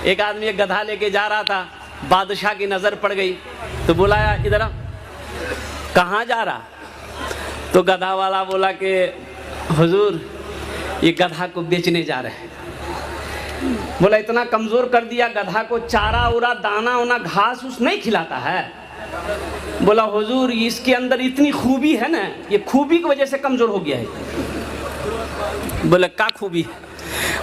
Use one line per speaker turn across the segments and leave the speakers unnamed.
एक आदमी एक गधा लेके जा रहा था, बादशाह की नजर पड़ गई तो बुलाया, इधर आ, कहाँ जा रहा? तो गधा वाला बोला कि हुजूर ये गधा को बेचने जा रहे हैं। बोला इतना कमजोर कर दिया गधा को, चारा उरा दाना उना घास उस नहीं खिलाता है। बोला हुजूर इसके अंदर इतनी खूबी है ना, ये खूबी की वजह से कमजोर हो गया है। बोला क्या खूबी है?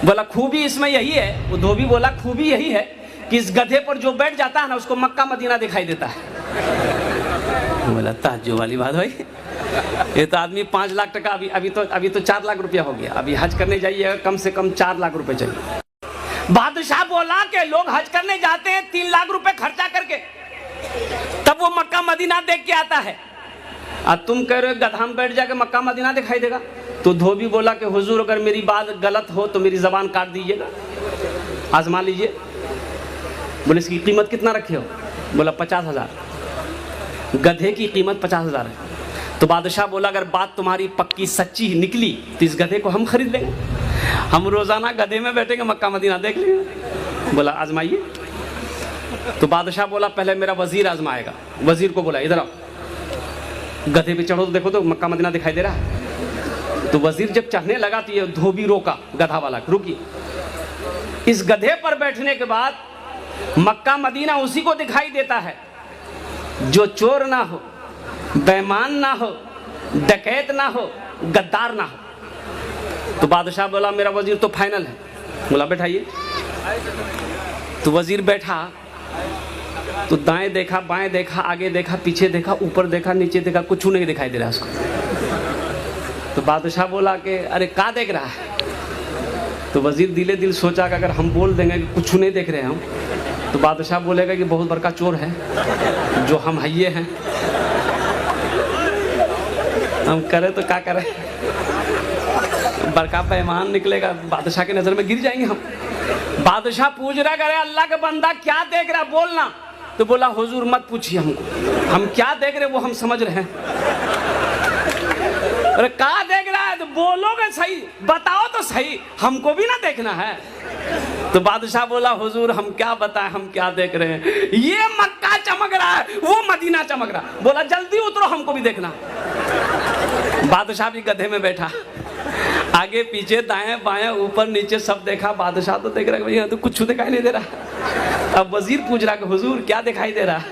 बोला खूबी इसमें यही है, वो धोबी बोला खूबी यही है कि इस गधे पर जो बैठ जाता है ना उसको मक्का मदीना दिखाई देता है। बोला ताज्जुब वाली बात भाई, ये तो आदमी 5 लाख टका अभी तो 4 लाख रुपया हो गया, अभी हज करने जाइएगा कम से कम 4 लाख रुपए चाहिए। बादशाह बोला कि लोग हज करने जाते हैं 3 लाख रुपए खर्चा करके, तब वो मक्का मदीना देख के आता है, और तुम कह रहे हो गधा में बैठ जाके मक्का मदीना दिखाई देगा। तो धोबी बोला कि हुजूर अगर मेरी बात गलत हो तो मेरी जबान काट दीजिएगा, आजमा लीजिए। बोले इसकी कीमत कितना रखे हो? बोला 50,000। गधे की कीमत 50,000 है। तो बादशाह बोला अगर बात तुम्हारी पक्की सच्ची निकली तो इस गधे को हम खरीद लेंगे, हम रोजाना गधे में बैठेंगे मक्का मदीना देख लेंगे। बोला आजमाइए। तो बादशाह बोला पहले मेरा वजीर आजमाएगा। वजीर को बोला इधर आओ, गधे पे चढ़ो तो देखो तो मक्का मदीना दिखाई दे रहा है। तो वजीर जब चढ़ने लगा तो ये धोबी रोका गधा वाला, रुकिए। इस गधे पर बैठने के बाद मक्का मदीना उसी को दिखाई देता है जो चोर ना हो, बेईमान ना हो, डकैत ना हो, गद्दार ना हो। तो बादशाह बोला मेरा वजीर तो फाइनल है। बोला बैठाइए। तो वजीर बैठा तो दाएं देखा, बाएं देखा, आगे देखा, पीछे देखा, ऊपर देखा, नीचे देखा, कुछ नहीं दिखाई दे रहा उसको। तो बादशाह बोला कि अरे क्या देख रहा है? तो वजीर दिले दिल सोचा कि अगर हम बोल देंगे कि कुछ नहीं देख रहे हम, तो बादशाह बोलेगा कि बहुत बड़का चोर है जो हम हइये हैं, हम करें तो क्या करें, बड़का पैमान निकलेगा, बादशाह की नजर में गिर जाएंगे हम। बादशाह पूछ रहा करे अल्लाह का बंदा क्या देख रहा, बोलना। तो बोला हुजूर मत पूछिए हमको, हम क्या देख रहे वो हम समझ रहे हैं। अरे क्या देख रहा है? तो बोलोगे सही, बताओ तो सही, हमको भी ना देखना है। तो बादशाह बोला हुजूर हम क्या बताएं, हम क्या देख रहे हैं, ये मक्का चमक रहा है, वो मदीना चमक रहा। बोला जल्दी उतरो, हमको भी देखना। बादशाह भी गधे में बैठा, आगे पीछे दाएं बाएं ऊपर नीचे सब देखा। बादशाह तो देख रहा है भैया तो कुछ दिखाई नहीं दे रहा। अब वजीर पूछ रहा कि हुजूर क्या दिखाई दे रहा?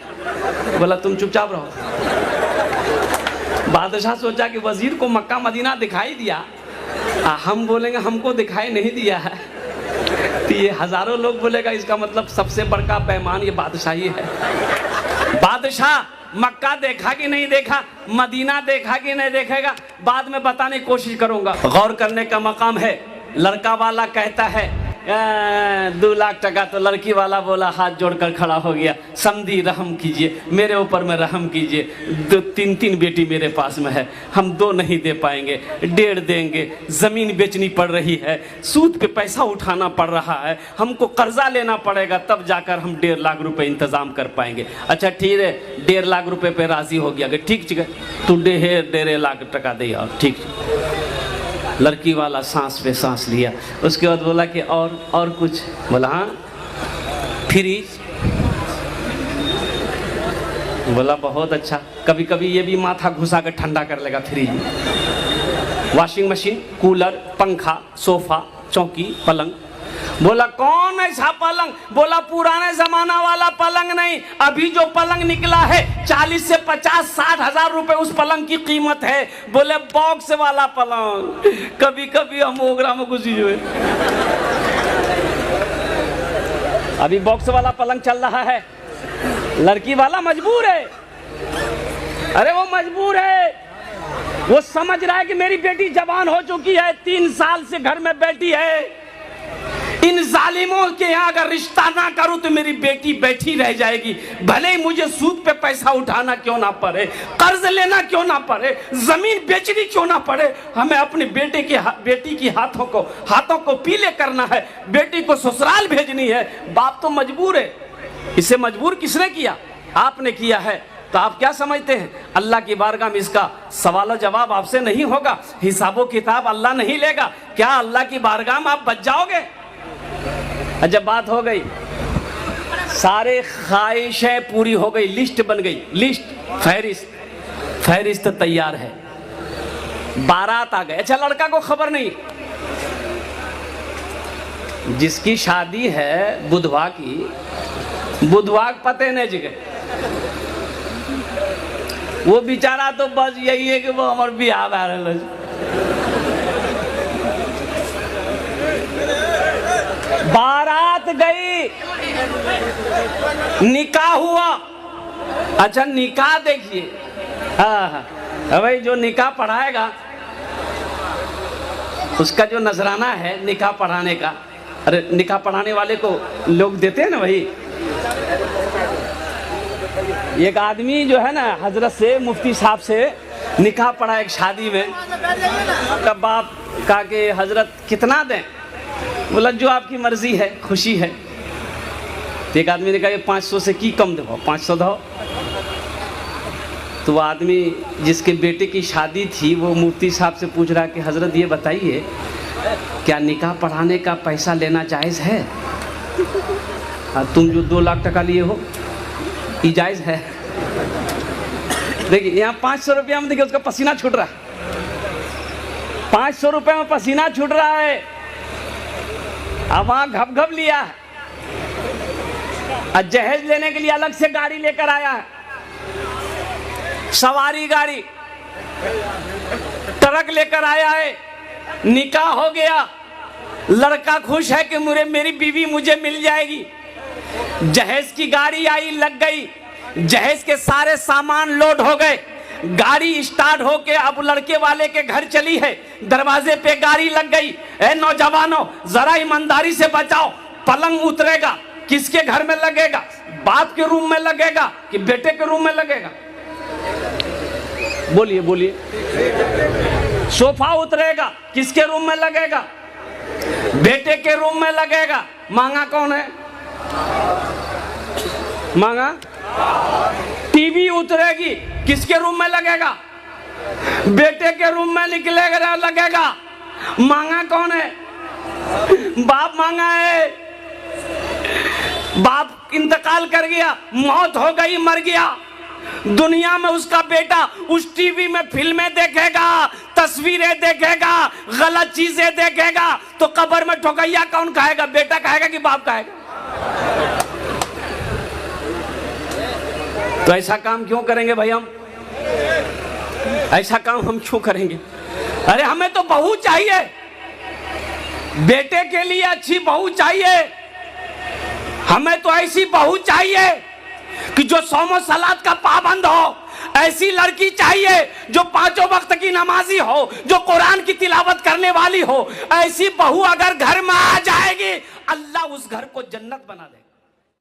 बोला तुम चुपचाप रहो। बादशाह सोचा कि वजीर को मक्का मदीना दिखाई दिया, हम बोलेंगे हमको दिखाई नहीं दिया है, तो ये हजारों लोग बोलेगा इसका मतलब सबसे बड़का बेईमान ये बादशाह ही है। बादशाह मक्का देखा कि नहीं देखा, मदीना देखा कि नहीं देखेगा, बाद में बताने की कोशिश करूंगा। गौर करने का मकाम है। लड़का वाला कहता है 2 लाख टका, तो लड़की वाला बोला हाथ जोड़कर खड़ा हो गया, समधी रहम कीजिए, मेरे ऊपर में रहम कीजिए, 2-3 बेटी मेरे पास में है, हम 2 नहीं दे पाएंगे, 1.5 देंगे, जमीन बेचनी पड़ रही है, सूद पे पैसा उठाना पड़ रहा है, हमको कर्जा लेना पड़ेगा, तब जाकर हम 1.5 लाख रुपए इंतजाम कर पाएंगे। अच्छा ठीक है, 1.5 लाख रुपए पे राजी हो गया, ठीक है तू 1.5 लाख टका दे और ठीक। लड़की वाला सांस पे सांस लिया, उसके बाद बोला कि और कुछ? बोला हाँ फ्रिज। बोला बहुत अच्छा, कभी कभी ये भी माथा घुसा कर ठंडा कर लेगा फ्रिज। वॉशिंग मशीन, कूलर, पंखा, सोफा, चौकी, पलंग। बोला कौन ऐसा पलंग? बोला पुराने जमाना वाला पलंग नहीं, अभी जो पलंग निकला है 40 से 50-60 हजार रुपए उस पलंग की कीमत है। बोले बॉक्स वाला पलंग। कभी कभी हम ओगरा में घुसी हुए, अभी बॉक्स वाला पलंग चल रहा है। लड़की वाला मजबूर है, अरे वो मजबूर है, वो समझ रहा है कि मेरी बेटी जवान हो चुकी है, 3 साल से घर में बैठी है, इन जालिमों के यहाँ अगर रिश्ता ना करूं तो मेरी बेटी बैठी रह जाएगी, भले ही मुझे सूद पे पैसा उठाना क्यों ना पड़े, कर्ज लेना क्यों ना पड़े, जमीन बेचनी क्यों ना पड़े, हमें अपनी बेटी की हाथों को पीले करना है, बेटी को ससुराल भेजनी है। बाप तो मजबूर है। इसे मजबूर किसने किया? आपने किया है। तो आप क्या समझते हैं अल्लाह की बारगाह में इसका सवाल जवाब आपसे नहीं होगा, हिसाबो किताब अल्लाह नहीं लेगा? क्या अल्लाह की बारगाह में आप बच जाओगे? जब बात हो गई सारे ख्वाहिशें पूरी हो गई, लिस्ट बन गई, लिस्ट फहरिस्त तैयार है, बारात आ गए। अच्छा, लड़का को खबर नहीं, जिसकी शादी है बुधवार की, बुधवार पते नहीं जगह, वो बेचारा तो बस यही है कि वो हमारे बिहार आ रहे, बारात गई, निकाह हुआ। अच्छा, निकाह देखिए, हाँ, भाई जो निकाह पढ़ाएगा उसका जो नजराना है निकाह पढ़ाने का, अरे निकाह पढ़ाने वाले को लोग देते हैं ना भाई। एक आदमी जो है ना हजरत से, मुफ्ती साहब से निकाह पढ़ा एक शादी में, तब बाप कहा कि हजरत कितना दें? बोला जो आपकी मर्जी है, खुशी है। तो एक आदमी ने कहा 500 से की कम दो, 500 दो। तो वो आदमी जिसके बेटे की शादी थी वो मुफ्ती साहब से पूछ रहा कि हजरत ये बताइए क्या निकाह पढ़ाने का पैसा लेना जायज़ है? तुम जो 2 लाख टका लिए हो ये जायज़ है? देखिए यहाँ 500 रुपया में देखिए उसका पसीना छूट रहा है, 500 रुपये में पसीना छूट रहा है। अब वहाँ घप लिया है, जहेज लेने के लिए अलग से गाड़ी लेकर आया है, सवारी गाड़ी, ट्रक लेकर आया है। निकाह हो गया, लड़का खुश है कि मेरी बीवी मुझे मिल जाएगी। जहेज की गाड़ी आई, लग गई, जहेज के सारे सामान लोड हो गए, गाड़ी स्टार्ट होके अब लड़के वाले के घर चली है। दरवाजे पे गाड़ी लग गई। ए नौजवानों, जरा ईमानदारी से बचाओ, पलंग उतरेगा, किसके घर में लगेगा? बाप के रूम में लगेगा कि बेटे के रूम में लगेगा? बोलिए बोलिए। सोफा उतरेगा, किसके रूम में लगेगा? बेटे के रूम में लगेगा। मांगा कौन है? मांगा। टीवी उतरेगी, किसके रूम में लगेगा? बेटे के रूम में निकलेगा, लगेगा। मांगा कौन है? बाप मांगा है। बाप इंतकाल कर गया, मौत हो गई, मर गया। दुनिया में उसका बेटा उस टीवी में फिल्में देखेगा, तस्वीरें देखेगा, गलत चीजें देखेगा, तो कब्र में ठोकैया कौन खाएगा? बेटा खाएगा कि बाप खाएगा? तो ऐसा काम क्यों करेंगे भाई हम? ऐसा काम हम क्यों करेंगे? अरे हमें तो बहू चाहिए, बेटे के लिए अच्छी बहू चाहिए। हमें तो ऐसी बहू चाहिए कि जो सौमो सलात का पाबंद हो, ऐसी लड़की चाहिए जो 5 वक्त की नमाजी हो, जो कुरान की तिलावत करने वाली हो। ऐसी बहू अगर घर में आ जाएगी, अल्लाह उस घर को जन्नत बना देगा।